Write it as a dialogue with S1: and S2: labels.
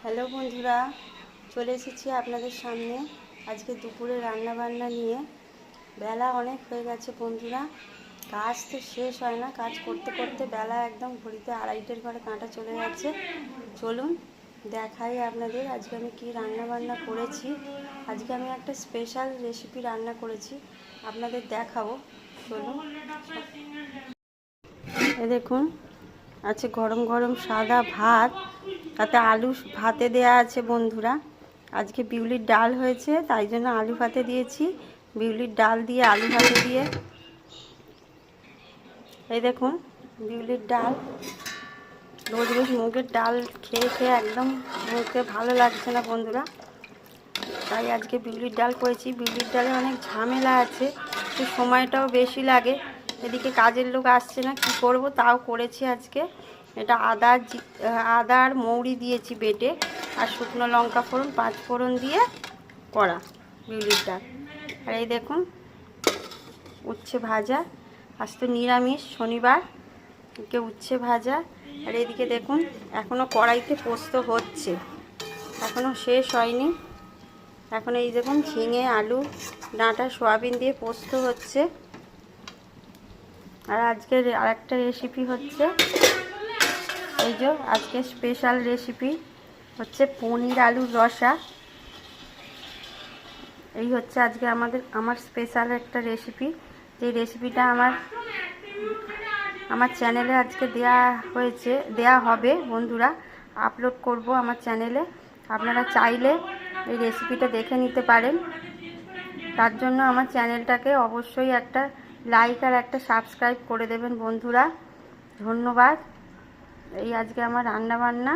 S1: Hello বন্ধুরা, চলে এসেছি আপনাদের সামনে আজকে দুপুরে রান্না বান্না নিয়ে। বেলা অনেক হয়ে গেছে বন্ধুরা, কাজ তো শেষ হয় না, কাজ করতে করতে বেলা একদম ঘড়িতে আড়াইটের ঘরে কাঁটা চলে যাচ্ছে। চলুন দেখাই আপনাদের আজকে আমি কি রান্না বান্না করেছি। আজকে আমি একটা স্পেশাল রেসিপি রান্না করেছি, আপনাদের দেখাবো। চলুন। এ দেখুন, আছে গরম গরম সাদা ভাত, তাতে আলু ভাতে দেয়া আছে বন্ধুরা। আজকে বিউলির ডাল হয়েছে, তাই জন্য আলু ভাতে দিয়েছি। বিউলির ডাল দিয়ে আলু ভাতে দিয়ে, এই দেখুন বিউলির ডাল। রোজ রোজ মুগের ডাল খেয়ে খেয়ে একদম মুখে ভালো লাগছে না বন্ধুরা, তাই আজকে বিউলির ডাল করেছি। বিউলির ডালে অনেক ঝামেলা আছে, তো সময়টাও বেশি লাগে। এদিকে কাজের লোক আসছে না, কি করব, তাও করেছি আজকে। এটা আদা আর মৌরি দিয়েছি বেটে, আর শুকনো লঙ্কা ফোড়ন, 5 ফোড়ন দিয়ে করা বিউলির ডাল। আর এই দেখুন উচ্ছে ভাজা, আজ তো নিরামিষ শনিবার, এদিকে উচ্ছে ভাজা। আর এদিকে দেখুন এখনও কড়াইতে পোস্ত হচ্ছে, এখনও শেষ হয়নি। এখন এই দেখুন ঝিঙে, আলু, ডাঁটা, সয়াবিন দিয়ে পোস্ত হচ্ছে। আর আজকের আরেকটা রেসিপি হচ্ছে, এই যে আজকে স্পেশাল রেসিপি হচ্ছে পনির আলুর রসা। এই হচ্ছে আজকে আমার স্পেশাল একটা রেসিপি। যে রেসিপিটা আমার চ্যানেলে আজকে দেয়া হবে বন্ধুরা, আপলোড করব আমার চ্যানেলে। আপনারা চাইলে এই রেসিপিটা দেখে নিতে পারেন। তার জন্য আমার চ্যানেলটাকে অবশ্যই একটা লাইক আর একটা সাবস্ক্রাইব করে দেবেন বন্ধুরা। ধন্যবাদ। এই আজকে আমার রান্না বান্না।